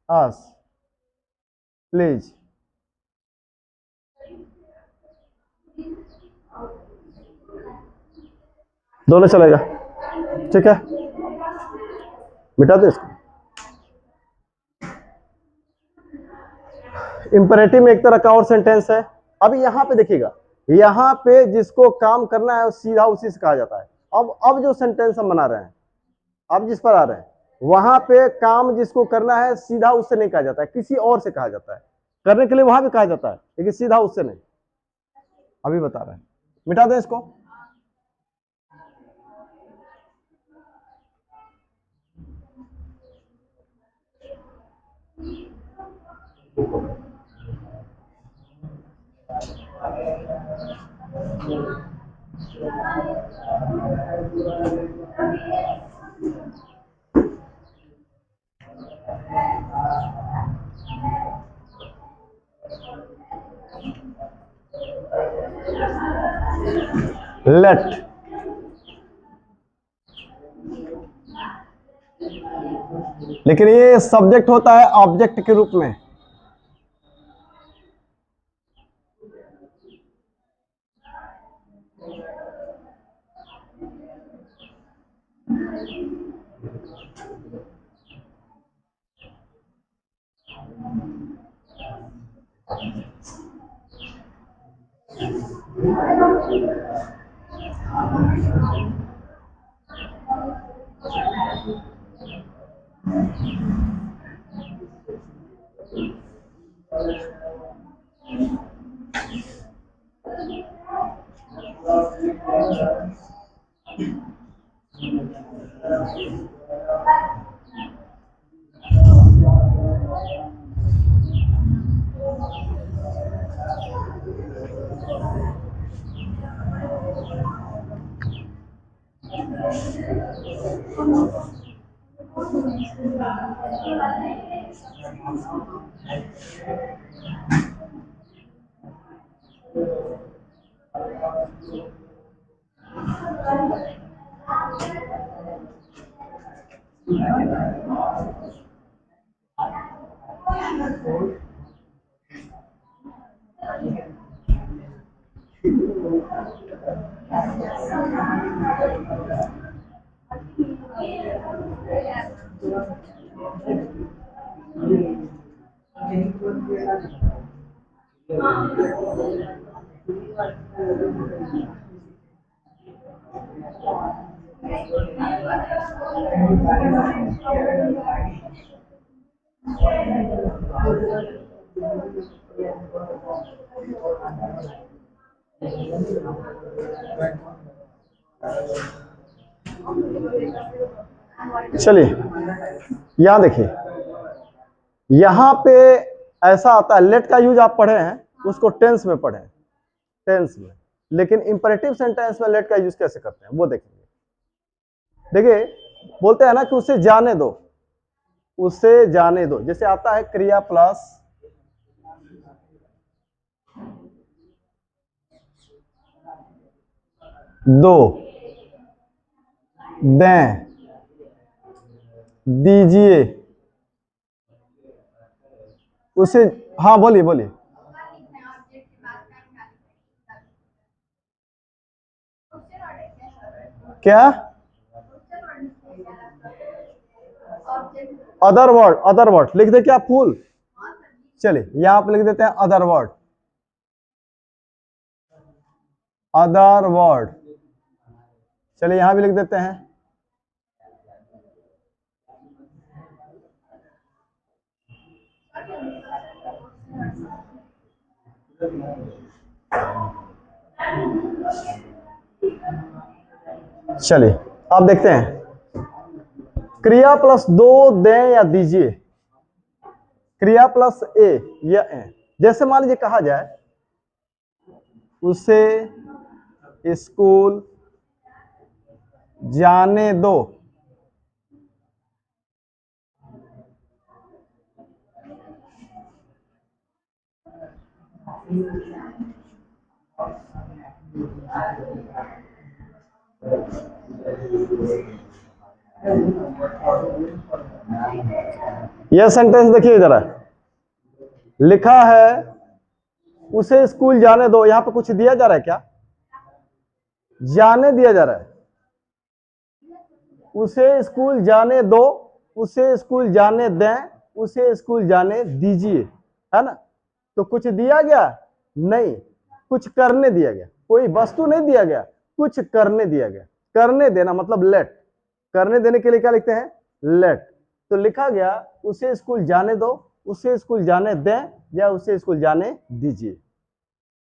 us please. दोनों चलेगा, ठीक है, मिटा दे इसको। इंपरेटिव में एक तरह का और सेंटेंस है। अभी यहाँ पे देखिएगा, यहाँ पे जिसको काम करना है सीधा उसी से कहा जाता है। अब जो सेंटेंस हम बना रहे हैं, अब जिस पर आ रहे हैं, वहां पे काम जिसको करना है सीधा उससे नहीं कहा जाता है, किसी और से कहा जाता है। करने के लिए वहां भी कहा जाता है, लेकिन सीधा उससे नहीं। अभी बता रहे हैं, मिटा दें इसको। लेट, लेकिन ये सब्जेक्ट होता है ऑब्जेक्ट के रूप में। चलिए यहां देखिए, यहां पे ऐसा आता है, लेट का यूज आप पढ़े हैं, उसको टेंस में पढ़े, टेंस में, लेकिन इंपरेटिव सेंटेंस में लेट का यूज कैसे करते हैं वो देखेंगे। देखिए, बोलते हैं ना कि उसे जाने दो, उसे जाने दो। जैसे आता है क्रिया प्लस दो, दें, दीजिए, उसे, हाँ बोलिए बोलिए। क्या? अदर वर्ड, अदर वर्ड लिख दे क्या फुल? चलिए यहां पे लिख देते हैं अदर वर्ड, अदर वर्ड। चलिए यहां भी लिख देते हैं। चलिए अब देखते हैं, क्रिया प्लस दो, दें या दीजिए, क्रिया प्लस ए या ए। जैसे मान लीजिए कहा जाए उसे स्कूल जाने दो, यह सेंटेंस देखिए जरा, लिखा है उसे स्कूल जाने दो, यहां पे कुछ दिया जा रहा है क्या? जाने दिया जा रहा है, उसे स्कूल जाने दो, उसे स्कूल जाने दें, उसे स्कूल जाने दीजिए, है ना। तो कुछ दिया गया नहीं, कुछ करने दिया गया, कोई वस्तु नहीं दिया गया, कुछ करने दिया गया। करने देना मतलब लेट, करने देने के लिए क्या लिखते हैं, लेट। तो लिखा गया उसे स्कूल जाने दो, उसे स्कूल जाने दें, या उसे स्कूल जाने दीजिए।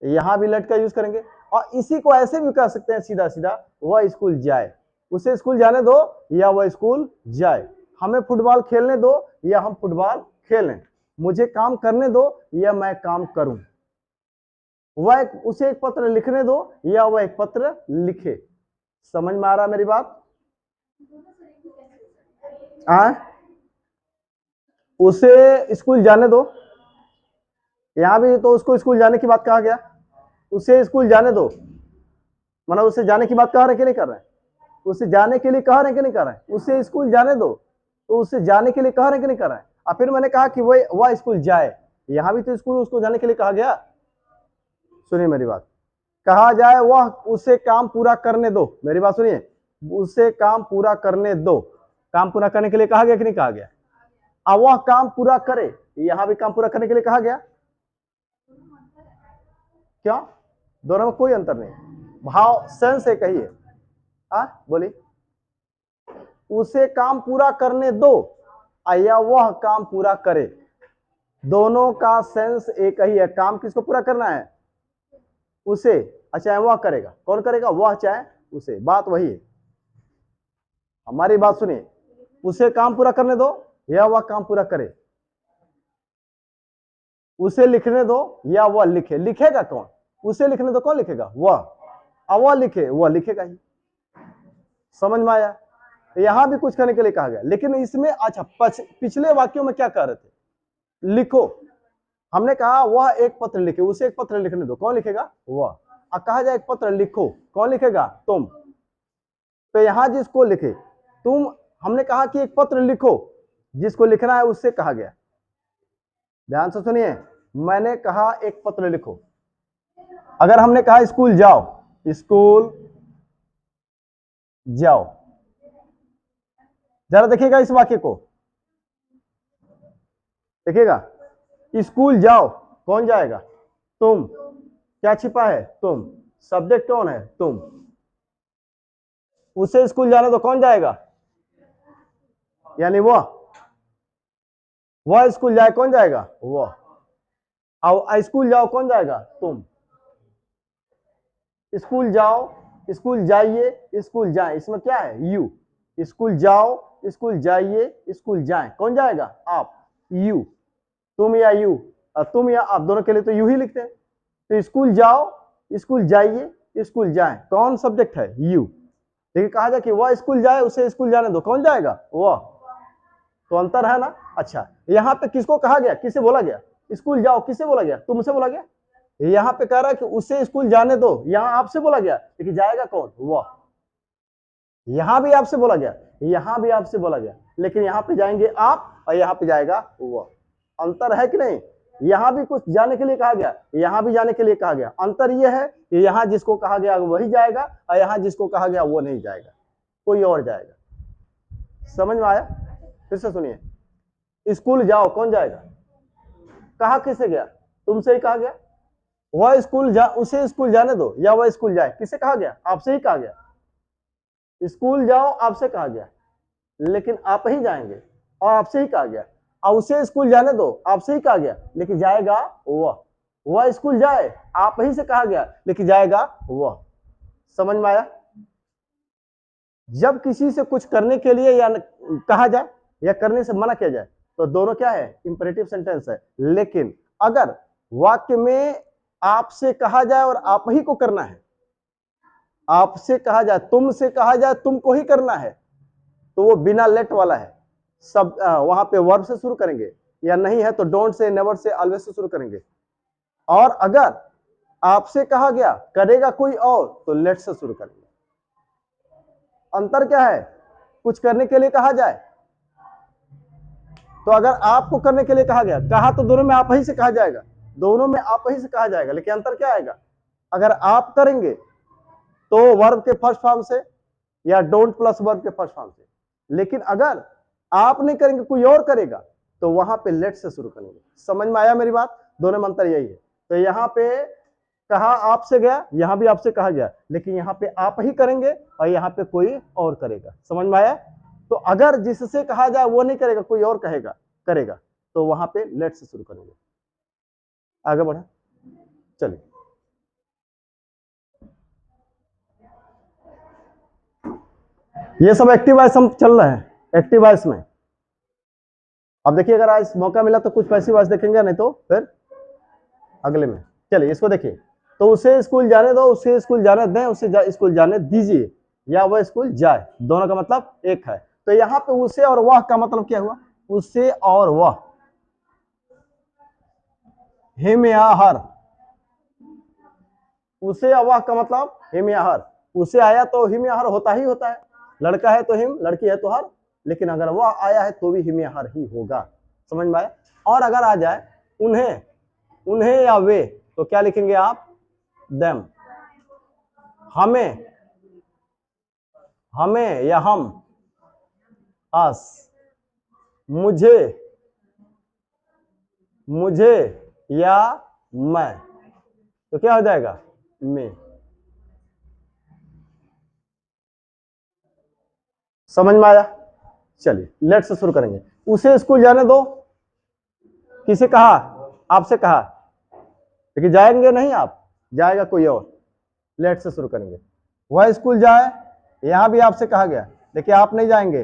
यहां भी लेट का यूज करेंगे। और इसी को ऐसे भी कह सकते हैं सीधा सीधा, वह स्कूल जाए, उसे स्कूल जाने दो या वह स्कूल जाए, हमें फुटबॉल खेलने दो या हम फुटबॉल खेलें, मुझे काम करने दो या मैं काम करूं, उसे एक पत्र लिखने दो या वह एक पत्र लिखे। समझ में आ रहा मेरी बात? उसे स्कूल जाने दो, यहां भी तो उसको स्कूल जाने की बात कहा गया, उसे स्कूल जाने दो मतलब उसे जाने की बात कह रहे हैं कि नहीं कर रहे हैं, उसे जाने के लिए कह रहे हैं कि नहीं कर रहे हैं, उसे स्कूल जाने दो, तो उसे जाने के लिए कह रहे हैं कि नहीं कर रहे हैं। और फिर मैंने कहा कि वह स्कूल जाए, यहां भी तो स्कूल उसको जाने के लिए कहा गया। सुनिए मेरी बात, कहा जाए वह उसे काम पूरा करने दो, मेरी बात सुनिए, उसे काम पूरा करने दो, काम पूरा करने के लिए कहा गया कि नहीं कहा गया। अब वह काम पूरा करे, यहां भी काम पूरा करने के लिए कहा गया। क्यों? दोनों में कोई अंतर नहीं, भाव सेंस एक ही है। बोलिए, उसे काम पूरा करने दो या वह काम पूरा करे, दोनों का सेंस एक ही है। काम किसको पूरा करना है, उसे, चाहे वह करेगा, कौन करेगा, वह चाहे उसे, बात वही है। हमारी बात सुनिए, उसे काम पूरा करने दो या वह काम पूरा करे, उसे लिखने दो या वह लिखे, लिखेगा कौन, उसे लिखने दो कौन लिखेगा, वह, अब वह लिखे, वह लिखेगा ही। समझ में आया? यहां भी कुछ करने के लिए कहा गया, लेकिन इसमें अच्छा पिछले वाक्यों में क्या कह रहे थे, लिखो, हमने कहा वह एक पत्र लिखे, उसे एक पत्र लिखने दो, कौन लिखेगा, वह। अब कहा जाए एक पत्र लिखो, कौन लिखेगा, तुम। तो यहां जिसको लिखे तुम, हमने कहा कि एक पत्र लिखो, जिसको लिखना है उससे कहा गया। ध्यान से सुनिए, मैंने कहा एक पत्र लिखो, अगर हमने कहा स्कूल जाओ, स्कूल जाओ, जरा देखिएगा इस वाक्य को, देखिएगा, स्कूल जाओ, कौन जाएगा, तुम, क्या छिपा है, तुम, सब्जेक्ट कौन है, तुम, उसे स्कूल जाने तो कौन जाएगा, यानी वह स्कूल जाए, कौन जाएगा, वह, और स्कूल जाओ कौन जाएगा, तुम, स्कूल जाओ, स्कूल जाइए, स्कूल जाए, इसमें क्या है, यू, स्कूल जाओ, स्कूल जाइए, स्कूल जाए, कौन जाएगा, आप, यू, तुम या यू, तुम या आप, दोनों के लिए तो यू ही लिखते हैं। तो स्कूल जाओ, स्कूल जाइए, स्कूल जाए, कौन सब्जेक्ट है, यू। देखिए कहा जाए कि वह स्कूल जाए, उसे स्कूल जाने दो, कौन जाएगा, वह। तो अंतर है ना। अच्छा, यहाँ पे किसको कहा गया, किसे बोला गया, स्कूल जाओ, किसे बोला गया, तुमसे बोला गया। यहाँ पे कह रहा है कि उसे स्कूल जाने दो, यहाँ आपसे बोला गया, लेकिन जाएगा कौन, वह। यहां भी आपसे बोला गया, यहां भी आपसे बोला गया, लेकिन यहाँ पे जाएंगे आप और यहाँ पे जाएगा वह। अंतर है कि नहीं? यहां भी कुछ जाने के लिए कहा गया, यहां भी जाने के लिए कहा गया। अंतर यह है कि यहां जिसको कहा गया वही जाएगा और यहां जिसको कहा गया वो नहीं जाएगा, कोई और जाएगा। समझ में आया? फिर से सुनिए, स्कूल जाओ, कौन जाएगा, कहा किसे गया, तुमसे ही कहा गया। वह स्कूल उसे स्कूल जाने दो या वह स्कूल जाए, किसे कहा गया, आपसे ही कहा गया। स्कूल जाओ आपसे कहा गया, लेकिन आप ही जाएंगे और आपसे ही कहा गया। और उसे स्कूल जाने दो, आपसे ही कहा गया, लेकिन जाएगा वह स्कूल जाए, आप ही से कहा गया, लेकिन जाएगा वह। समझ में आया? जब किसी से कुछ करने के लिए या कहा जाए या करने से मना किया जाए तो दोनों क्या है, इंपरेटिव सेंटेंस है। लेकिन अगर वाक्य में आपसे कहा जाए और आप ही को करना है, आपसे कहा जाए, तुमसे कहा जाए, तुमको ही करना है, तो वो बिना लेट वाला है। सब वहां पे वर्ब से शुरू करेंगे, या नहीं है तो don't say, never say, always say शुरू करेंगे। और अगर आपसे कहा गया करेगा कोई और तो लेट से शुरू करेंगे। अंतर क्या है? कुछ करने के लिए कहा जाए तो अगर आपको करने के लिए कहा गया, कहा तो दोनों में आप ही से कहा जाएगा, दोनों में आप ही से कहा जाएगा, लेकिन अंतर क्या आएगा, अगर आप करेंगे तो वर्ब के फर्स्ट फॉर्म से या डोंट प्लस वर्ब के फर्स्ट फॉर्म से, लेकिन अगर आप नहीं करेंगे कोई और करेगा तो वहां पे लेट से शुरू करेंगे। समझ में आया मेरी बात? दोनों में अंतर यही है। तो यहाँ पे कहा आपसे गया, यहां भी आपसे कहा गया, लेकिन यहाँ पे आप ही करेंगे और यहाँ पे कोई और करेगा। समझ में आया? तो अगर जिससे कहा जाए वो नहीं करेगा, कोई और करेगा, तो वहां पे लेट से शुरू करेंगे। आगे बढ़े, चलिए। ये सब एक्टिव वॉइस हम चल रहे हैं, एक्टिव वॉइस में। अब देखिए, अगर आज मौका मिला तो कुछ पैसिव वॉइस देखेंगे, नहीं तो फिर अगले में। चलिए इसको देखिए। तो उसे स्कूल जाने दो, उसे स्कूल जाने दें, उसे स्कूल जाने दीजिए, या वह स्कूल जाए, दोनों का मतलब एक है। तो यहाँ पे उसे और वह का मतलब क्या हुआ? उसे और वह, हिम या हर। उसे और वह का मतलब हिम या हर। उसे आया तो हिम या हर होता ही होता है, लड़का है तो हिम, लड़की है तो हर, लेकिन अगर वह आया है तो भी हिम या हर ही होगा। समझ में आया? और अगर आ जाए उन्हें, उन्हें या वे, तो क्या लिखेंगे आप? देम। हमें, हमें या हम, अस। मुझे, मुझे या मैं, तो क्या हो जाएगा? मैं। समझ में आया? चलिए लेट से शुरू करेंगे। उसे स्कूल जाने दो, किसे कहा? आपसे कहा, लेकिन जाएंगे नहीं आप, जाएगा कोई और। लेट से शुरू करेंगे। वह स्कूल जाए, यहां भी आपसे कहा गया, लेकिन आप नहीं जाएंगे,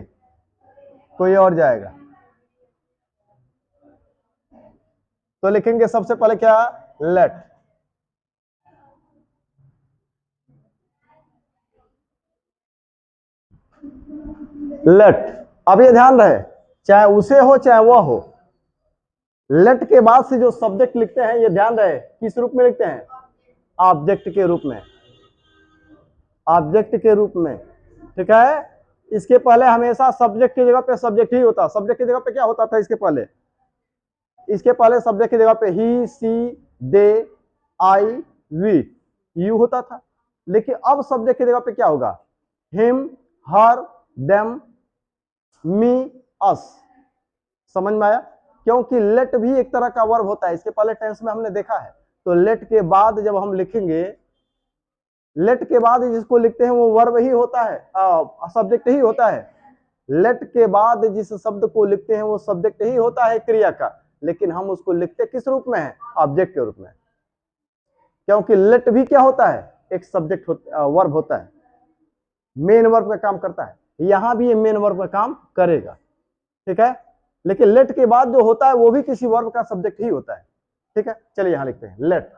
कोई और जाएगा। तो लिखेंगे सबसे पहले क्या? लेट। लेट। अब ये ध्यान रहे, चाहे उसे हो चाहे वह हो, लेट के बाद से जो सब्जेक्ट लिखते हैं, ये ध्यान रहे किस रूप में लिखते हैं? ऑब्जेक्ट के रूप में, ऑब्जेक्ट के रूप में। ठीक है? इसके पहले हमेशा सब्जेक्ट की जगह पे सब्जेक्ट ही होता। सब्जेक्ट की जगह पे क्या होता था इसके पहले? इसके पहले सब्जेक्ट की जगह पे ही, सी, दे, आई, वी, यू होता था। लेकिन अब सब्जेक्ट की जगह पे क्या होगा? हिम, हर, देम, मी, अस। समझ में आया? क्योंकि लेट भी एक तरह का वर्ब होता है, इसके पहले टेंस में हमने देखा है। तो लेट के बाद जब हम लिखेंगे, लेट के बाद जिसको लिखते हैं वो वर्ब ही होता है, सब्जेक्ट ही होता है। लेट के बाद जिस शब्द को लिखते हैं वो सब्जेक्ट ही होता है क्रिया का, लेकिन हम उसको लिखते किस रूप में है? ऑब्जेक्ट के रूप में। क्योंकि लेट भी क्या होता है? एक सब्जेक्ट वर्ब होता है, मेन वर्ब का काम करता है। यहां भी ये मेन वर्ब का काम करेगा। ठीक है? लेकिन लेट के बाद जो होता है वो भी किसी वर्ब का सब्जेक्ट ही होता है। ठीक है? चलिए यहां लिखते हैं लेट।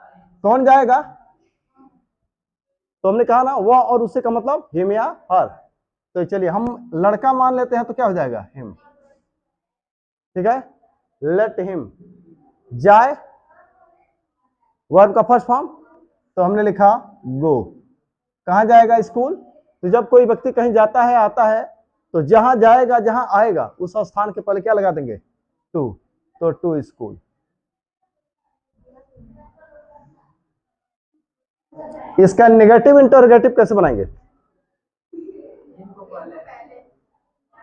कौन जाएगा? तो हमने कहा ना, वह और उससे का मतलब हिम या हर। तो चलिए हम लड़का मान लेते हैं, तो क्या हो जाएगा? हिम। ठीक है? लेट हिम जाए, वर्ब का फर्स्ट फॉर्म, तो हमने लिखा गो। कहां जाएगा? स्कूल। तो जब कोई व्यक्ति कहीं जाता है, आता है, तो जहां जाएगा, जहां आएगा, उस स्थान के पहले क्या लगा देंगे? टू। तो टू स्कूल। इसका नेगेटिव इंटरोगेटिव कैसे बनाएंगे?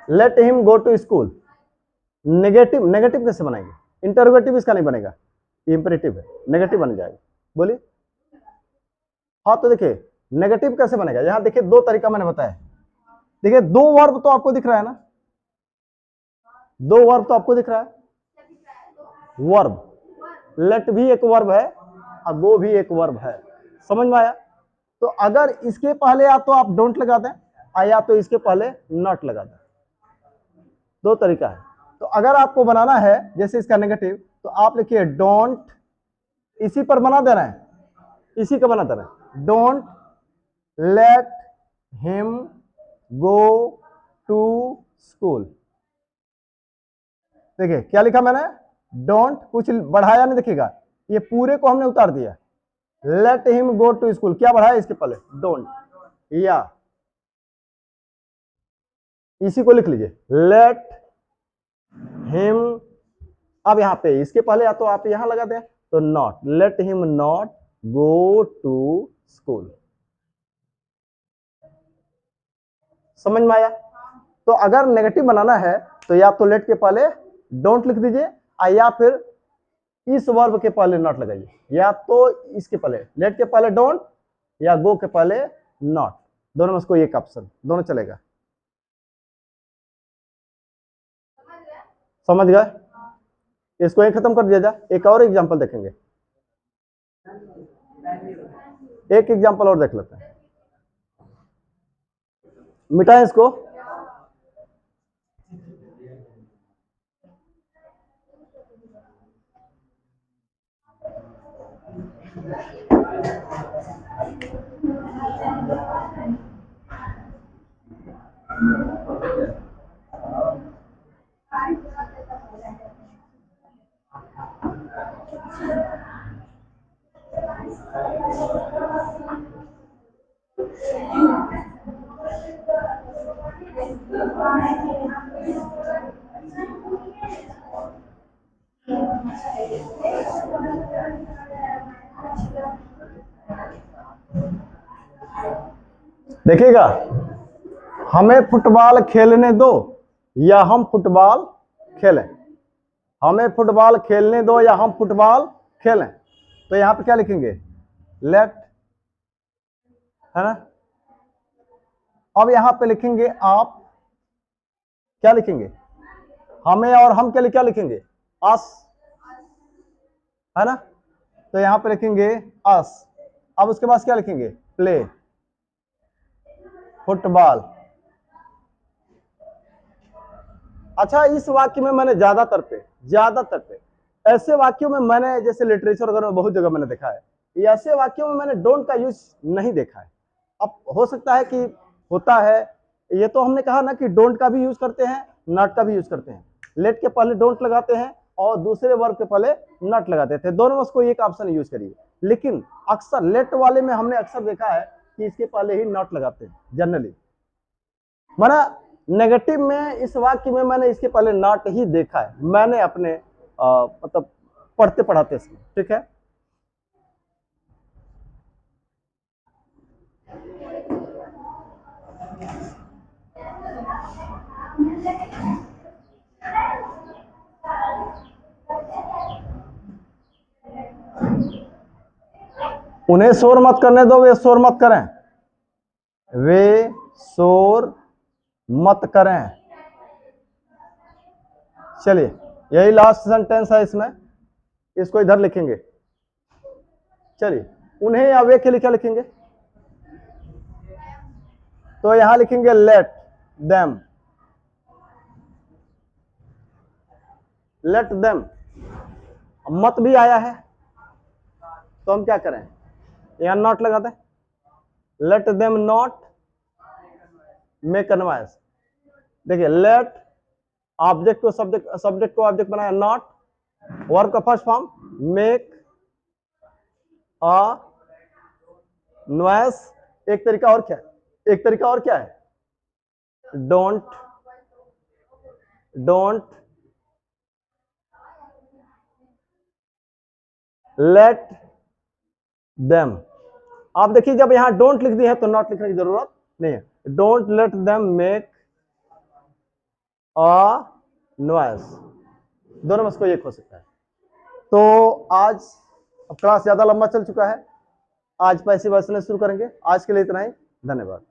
Let him go to school. Negative, negative कैसे बनाएंगे? इंटरोगेटिव इसका नहीं बनेगा, इंपेरेटिव है, नेगेटिव बन जाएगा। बोलिए। हाँ, तो देखिए नेगेटिव कैसे बनेगा, यहां देखिए दो तरीका मैंने बताया। देखिए दो वर्ब तो आपको दिख रहा है ना, दो वर्ब तो आपको दिख रहा है। वर्ब, लेट भी एक वर्ब है और गो भी एक वर्ब है। समझ में आया? तो अगर इसके पहले या तो आप डोंट लगा दें, या तो इसके पहले नॉट लगा दें, दो तरीका है। तो अगर आपको बनाना है जैसे इसका नेगेटिव, तो आप लिखिए डोंट, इसी पर बना देना है, इसी का बना देना है। Don't let him go to school. देखिए क्या लिखा मैंने? डोंट, कुछ बढ़ाया नहीं, देखिएगा ये पूरे को हमने उतार दिया। Let him go to school, क्या बढ़ाया इसके पहले? डोंट। या इसी को लिख लीजिए, लेट हिम। अब यहां पे इसके पहले या तो आप यहां लगा दें, तो not, let him not go to school. समझ में आया? तो अगर नेगेटिव बनाना है तो या तो लेट के पहले डोंट लिख दीजिए या फिर इस वर्ब के पहले नॉट लगाइए, या तो इसके पहले लेट के पहले डोंट या गो के पहले नॉट, दोनों में से कोई एक ऑप्शन, दोनों चलेगा। समझ गए? इसको एक खत्म कर दिया जाए, एक और एग्जांपल देखेंगे, एक एग्जांपल और देख लेते हैं, मिटाएं इसको। देखिएगा, हमें फुटबॉल खेलने दो या हम फुटबॉल खेलें, हमें फुटबॉल खेलने दो या हम फुटबॉल खेलें, तो यहां पे क्या लिखेंगे? लेट, है ना। अब यहां पे लिखेंगे आप, क्या लिखेंगे? हमें और हम के लिए क्या लिखेंगे? अस, है ना। तो यहां पे लिखेंगे अस। अब उसके बाद क्या लिखेंगे? Play football. अच्छा, इस वाक्य में मैंने ज्यादातर पे ऐसे वाक्यों में मैंने, जैसे लिटरेचर वगैरह में बहुत जगह मैंने देखा है, ऐसे वाक्यों में मैंने डोंट का यूज नहीं देखा है। अब हो सकता है कि होता है, ये तो हमने कहा ना कि डोंट का भी यूज करते हैं, नॉट का भी यूज करते हैं। लेट के पहले डोंट लगाते हैं और दूसरे वर्ब के पहले नॉट लगाते थे, दोनों में से कोई एक ऑप्शन यूज करिए। लेकिन अक्सर लेट वाले में हमने अक्सर देखा है कि इसके पहले ही नॉट लगाते हैं जनरली। माना नेगेटिव में इस वाक्य में मैंने इसके पहले नॉट ही देखा है, मैंने अपने मतलब पढ़ते पढ़ाते इसमें, ठीक है। उन्हें शोर मत करने दो, वे शोर मत करें, वे शोर मत करें। चलिए, यही लास्ट सेंटेंस है इसमें, इसको इधर लिखेंगे। चलिए, उन्हें या वे के लिए क्या लिखेंगे? तो यहां लिखेंगे लेट देम, लेट देम। मत भी आया है तो हम क्या करें? यहां नॉट लगाते हैं, let them not make noise. देखिए, लेट ऑब्जेक्ट को सब्जेक्ट, सब्जेक्ट को ऑब्जेक्ट बनाया, नॉट वर्ब का first form, make a noise. एक तरीका और क्या है? एक तरीका और क्या है? Don't, don't let them. आप देखिए, जब यहां डोंट लिख दिया है तो नॉट लिखने की जरूरत नहीं है। Don't let them make a noise, दोनों में से कोई एक हो सकता है। तो आज अब क्लास ज्यादा लंबा चल चुका है, आज पैसे बचने शुरू करेंगे। आज के लिए इतना ही, धन्यवाद।